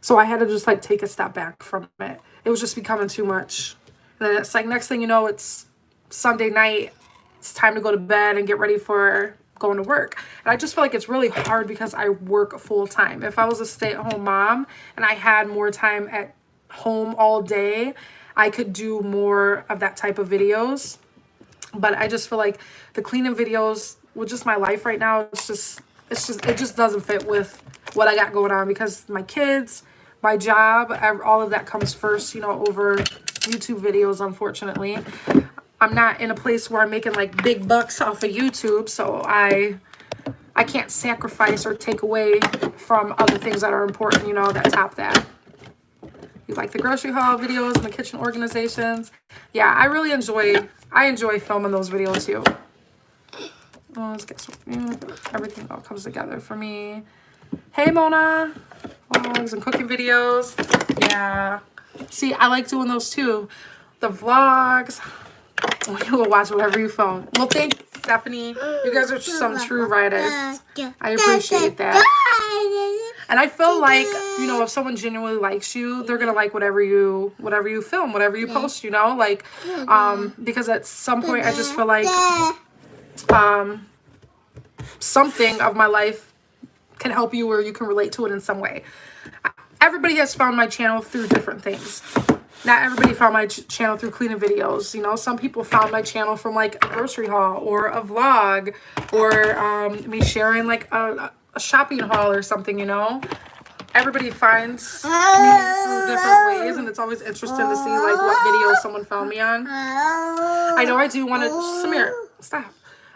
A: So I had to just like take a step back from it. It was just becoming too much. And then it's like next thing you know, it's Sunday night. It's time to go to bed and get ready for going to work. And I just feel like it's really hard because I work full time. If I was a stay-at-home mom and I had more time at home all day, I could do more of that type of videos. But I just feel like the cleaning videos with just my life right now, it just doesn't fit with what I got going on because my kids, my job, all of that comes first, you know, over YouTube videos, unfortunately. I'm not in a place where I'm making like big bucks off of YouTube, so I can't sacrifice or take away from other things that are important, you know, that top that. You like the grocery haul videos and the kitchen organizations? Yeah, I enjoy filming those videos too. Oh, let's get some, everything all comes together for me. Hey, Mona. Vlogs and cooking videos. Yeah. See, I like doing those too. The vlogs. You will watch whatever you film. Well, thanks, Stephanie. You guys are some true writers. I appreciate that. And I feel like, you know, if someone genuinely likes you, they're gonna like whatever you film, whatever you post, you know, like, because at some point I just feel like something of my life can help you or you can relate to it in some way. Everybody has found my channel through different things. Not everybody found my channel through cleaning videos. You know, some people found my channel from like a grocery haul or a vlog or me sharing like a shopping haul or something, you know. Everybody finds me through different ways, and it's always interesting to see like what videos someone found me on. I know I do want to, Samir, stop.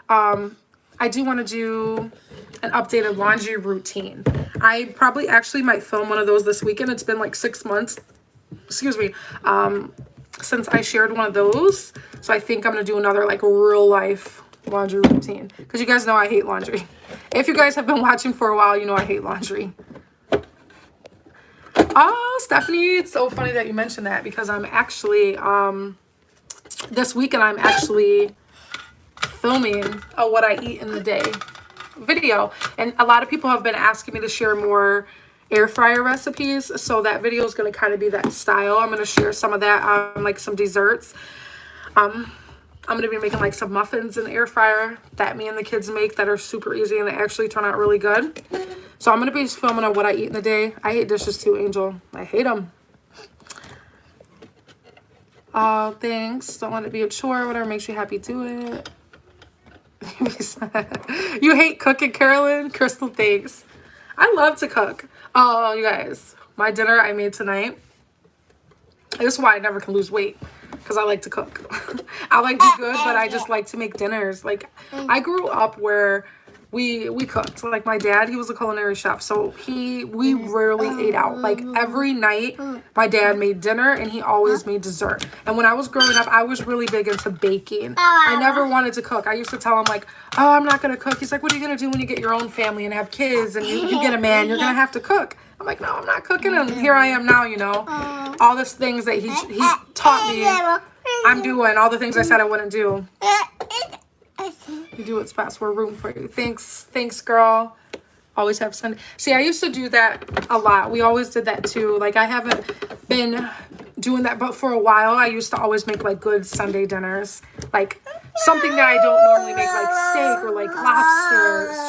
A: I do want to do an updated laundry routine. I probably actually might film one of those this weekend. It's been like 6 months. Excuse me. since I shared one of those. So I think I'm going to do another like real life laundry routine. Because you guys know I hate laundry. If you guys have been watching for a while, you know I hate laundry. Oh, Stephanie, it's so funny that you mentioned that because I'm actually, this weekend I'm actually filming a what I eat in the day video. And a lot of people have been asking me to share more air fryer recipes. So that video is going to kind of be that style. I'm going to share some of that, like some desserts. I'm going to be making like some muffins in the air fryer that me and the kids make that are super easy and they actually turn out really good. So I'm going to be filming on what I eat in the day. I hate dishes too, Angel. I hate them. Thanks. Don't let it be a chore. Whatever makes you happy, do it. You hate cooking, Carolyn? Crystal, thanks. I love to cook. Oh, you guys. My dinner I made tonight. This is why I never can lose weight. Because I like to cook. I like to do good, but I just like to make dinners. Like, I grew up where we cooked. Like, my dad, he was a culinary chef. So, we rarely ate out. Like, every night, my dad made dinner, and he always made dessert. And when I was growing up, I was really big into baking. I never wanted to cook. I used to tell him, like, oh, I'm not going to cook. He's like, what are you going to do when you get your own family and have kids and you get a man? You're going to have to cook. I'm like, no, I'm not cooking. And here I am now, you know. All these things that he taught me, I'm doing. All the things I said I wouldn't do. You do what's best. We're room for you. Thanks, girl. Always have Sunday. See, I used to do that a lot. We always did that too. Like, I haven't been doing that, but for a while, I used to always make like good Sunday dinners. Like something that I don't normally make, like steak or like lobster,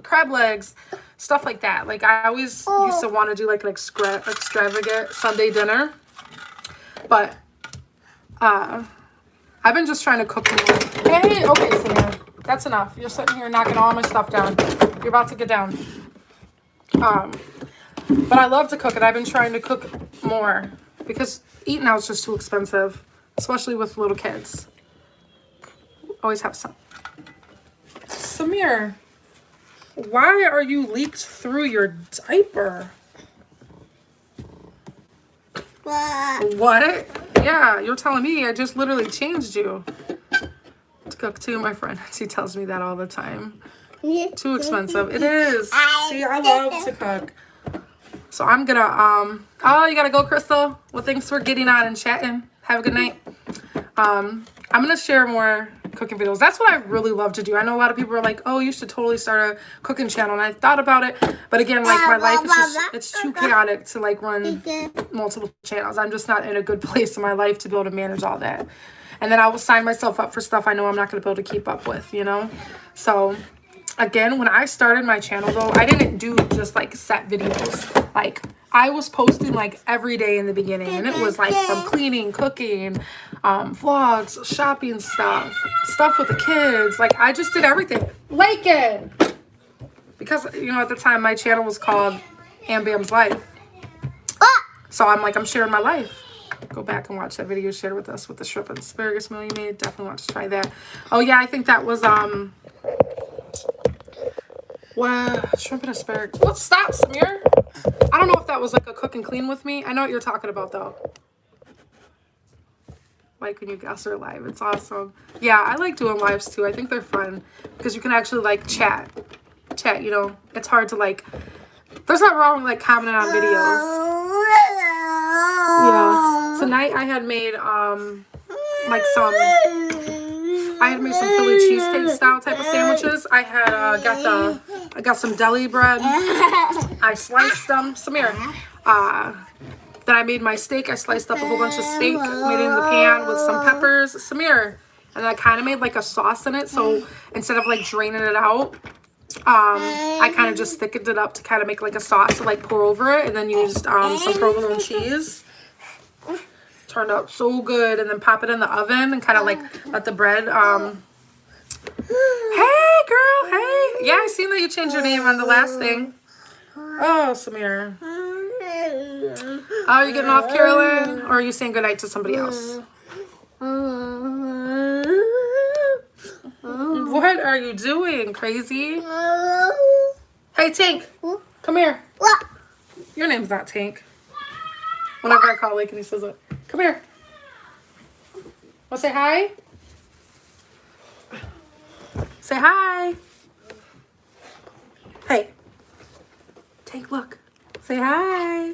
A: crab legs, stuff like that. Like, I always used to want to do like an extravagant Sunday dinner. But, I've been just trying to cook more. Hey, okay, Samir. That's enough. You're sitting here knocking all my stuff down. You're about to get down. But I love to cook, and I've been trying to cook more because eating out is just too expensive, especially with little kids. Always have some. Samir, why are you leaked through your diaper? What? Yeah, you're telling me I just literally changed you to cook too, my friend. She tells me that all the time. Too expensive. It is. See, I love to cook. So I'm gonna, oh, you gotta go, Crystal. Well, thanks for getting on and chatting. Have a good night. I'm gonna share more cooking videos. That's what I really love to do. I know a lot of people are like, oh, you should totally start a cooking channel. And I thought about it, but again, like my life is just, it's too chaotic to like run multiple channels. I'm just not in a good place in my life to be able to manage all that. And then I will sign myself up for stuff I know I'm not going to be able to keep up with, you know? So again, when I started my channel though, I didn't do just like set videos. Like I was posting like every day in the beginning, and it was like from cleaning, cooking, vlogs, shopping stuff with the kids. Like I just did everything. Lakin! Because, you know, at the time my channel was called Am Bam's Life. So I'm like, I'm sharing my life. Go back and watch that video you shared with us with the shrimp and asparagus meal you made. Definitely want to try that. Oh yeah, I think that was what, shrimp and asparagus. What? Stop, Samir. I don't know if that was like a cook and clean with me. I know what you're talking about though. Like when you guys are live, it's awesome. Yeah, I like doing lives too. I think they're fun because you can actually like chat, you know. It's hard to like, there's nothing wrong with like commenting on videos. Yeah. Tonight I had made like some Philly cheesesteak style type of sandwiches. I had I got some deli bread. I sliced them. Samir. Then I made my steak. I sliced up a whole bunch of steak, made it in the pan with some peppers. Samir. And I kind of made like a sauce in it. So instead of like draining it out, I kind of just thickened it up to kind of make like a sauce to like pour over it, and then used some provolone cheese. Turned out so good. And then pop it in the oven and kind of like let the bread hey girl, hey. Yeah, I seen that you changed your name on the last thing. Oh, Samir. Oh, are you getting off, Carolyn? Or are you saying goodnight to somebody else? What are you doing, crazy? Hey, Tank. Come here. Your name's not Tank. Whenever I call Lake and he says, come here. Want to say hi? Say hi. Hey. Tank, look. Say hi.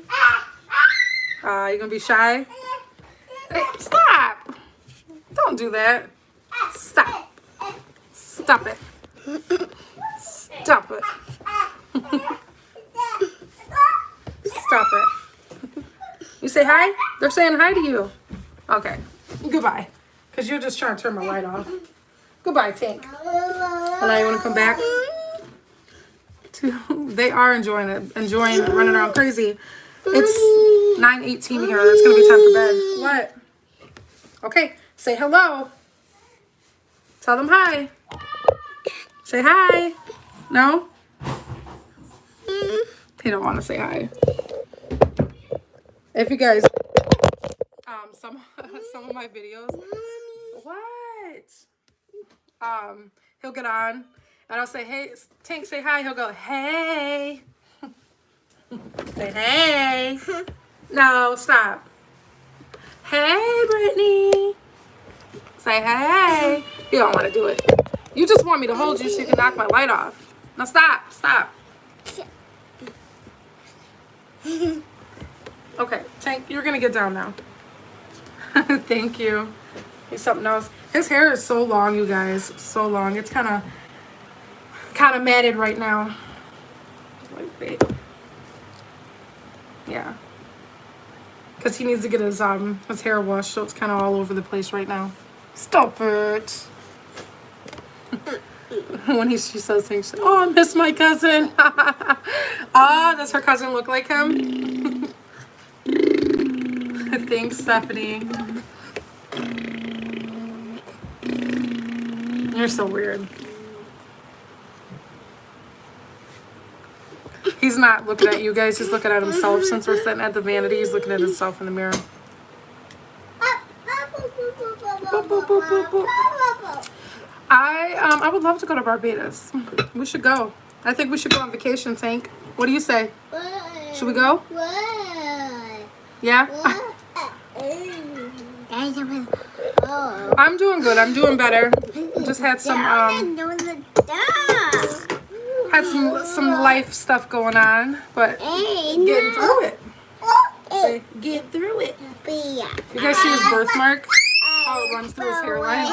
A: You gonna be shy? Hey, stop. Don't do that. Stop. Stop it. Stop it. Stop it. You say hi? They're saying hi to you. Okay. Goodbye. Because you're just trying to turn my light off. Goodbye, Tank. And now you want to come back? They are enjoying it. Enjoying running around crazy. It's 9:18 here. It's going to be time for bed. What? Okay. Say hello. Tell them hi. Say hi. No? He don't want to say hi. If you guys some of my videos, what? He'll get on and I'll say, hey, Tank, say hi. He'll go, hey. Say hey. No, stop. Hey, Brittany. Say hey. You don't want to do it. You just want me to hold you so you can knock my light off. Now stop. Stop. Okay, Tank, you're gonna get down now. Thank you. He's something else. His hair is so long, you guys. So long. It's kind of matted right now. Like, wait. Yeah. Because he needs to get his hair washed, so it's kind of all over the place right now. Stop it. When she says things, she's like, oh, I miss my cousin. Oh, does her cousin look like him? Thanks, Stephanie. You're so weird. He's not looking at you guys. He's looking at himself. Since we're sitting at the vanity, he's looking at himself in the mirror. Boop, boop, boop, boop, boop. I would love to go to Barbados. We should go. I think we should go on vacation, Tank. What do you say? Should we go? Yeah? I'm doing good. I'm doing better. Just had some life stuff going on, but getting through it. Say, get through it. You guys see his birthmark? How it runs through his hairline?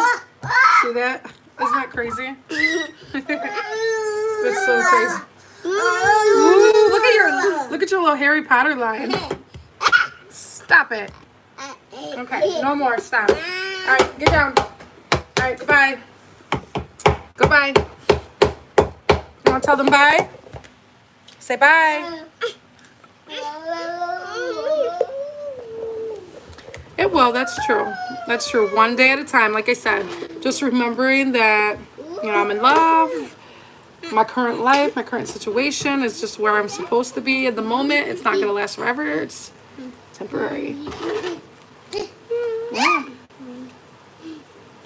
A: See that? Isn't that crazy? That's so crazy. Ooh, look at your little Harry Potter line. Stop it. Okay, no more. Stop. All right, get down. All right, goodbye. Goodbye. You want to tell them bye? Say bye. It will. That's true. That's true. One day at a time. Like I said, just remembering that, you know, I'm in love. My current life, my current situation is just where I'm supposed to be at the moment. It's not going to last forever. It's temporary. Yeah.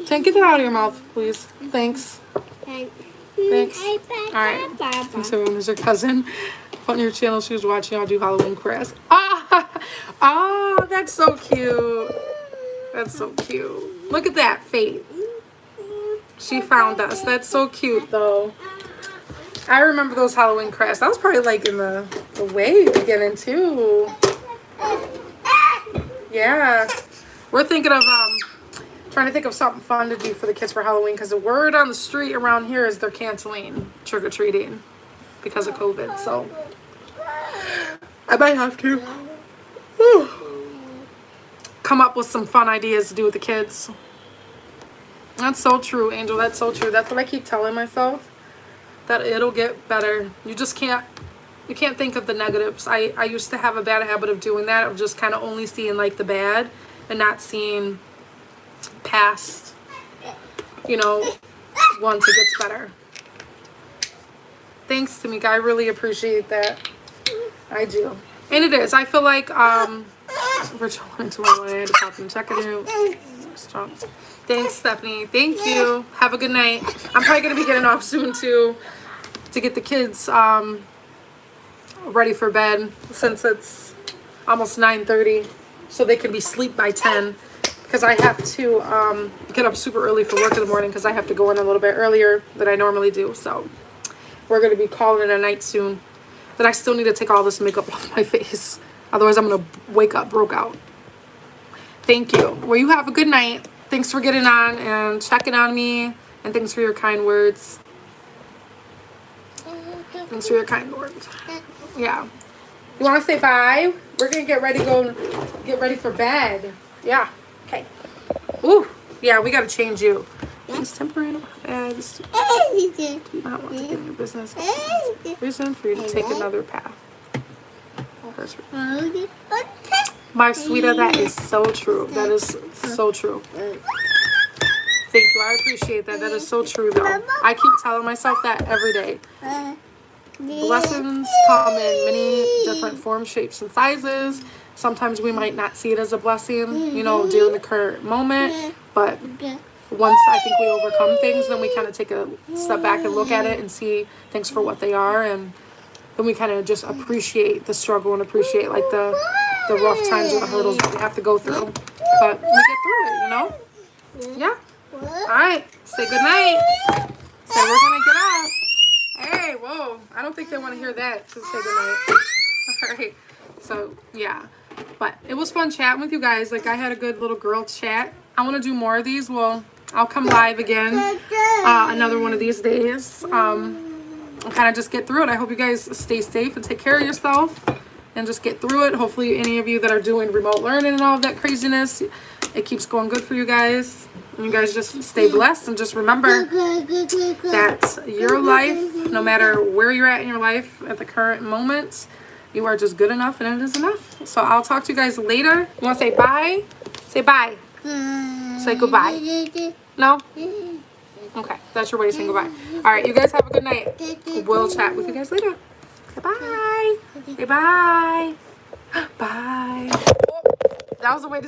A: Tank, get that out of your mouth, please. Thanks. Thanks. All right. Thanks, everyone. There's her cousin on your channel. She was watching. I'll do Halloween crafts. Ah, that's so cute. That's so cute. Look at that, Faith. She found us. That's so cute, though. I remember those Halloween crafts. That was probably like in the way beginning too. Yeah. We're thinking of trying to think of something fun to do for the kids for Halloween, because the word on the street around here is they're canceling trick-or-treating because of COVID. So I might have to come up with some fun ideas to do with the kids. That's so true, Angel. That's so true. That's what I keep telling myself, that it'll get better. You just can't think of the negatives. I used to have a bad habit of doing that, of just kind of only seeing like the bad and not seeing past, you know, once it gets better. Thanks, Tamika. I really appreciate that. I do. And it is. I feel like Rachel went to my way. I had to pop and check it out. Thanks, Stephanie. Thank you. Have a good night. I'm probably going to be getting off soon too, to get the kids ready for bed, since it's almost 9:30, so they can be asleep by 10. Because I have to get up super early for work in the morning because I have to go in a little bit earlier than I normally do. So we're going to be calling it a night soon. But I still need to take all this makeup off my face. Otherwise, I'm going to wake up broke out. Thank you. Well, you have a good night. Thanks for getting on and checking on me. And thanks for your kind words. Thanks for your kind words. Yeah. You want to say bye? We're going to get ready for bed. Yeah. Okay. Ooh. Yeah, we got to change you. These temporary bags do not want to get in your business. Reason for you to take another path. My sweetie, that is so true. That is so true. Thank you. I appreciate that. That is so true, though. I keep telling myself that every day. Blessings come in many different forms, shapes, and sizes. Sometimes we might not see it as a blessing, you know, during the current moment. But once I think we overcome things, then we kind of take a step back and look at it and see things for what they are. And then we kind of just appreciate the struggle and appreciate like the rough times and the hurdles that we have to go through. But we get through it, you know? Yeah. All right. Say good night. Say we're going to get out. Hey, whoa. I don't think they want to hear that to say good night. All right. So, yeah. But it was fun chatting with you guys. Like, I had a good little girl chat. I want to do more of these. Well, I'll come live again another one of these days. And kind of just get through it. I hope you guys stay safe and take care of yourself and just get through it. Hopefully, any of you that are doing remote learning and all of that craziness, it keeps going good for you guys. And you guys just stay blessed and just remember that your life, no matter where you're at in your life at the current moment, you are just good enough and it is enough. So I'll talk to you guys later. You want to say bye? Say bye. Say goodbye. No? Okay, that's your way of saying goodbye. All right, you guys have a good night. We'll chat with you guys later. Say bye. Say bye. Bye. That was the way to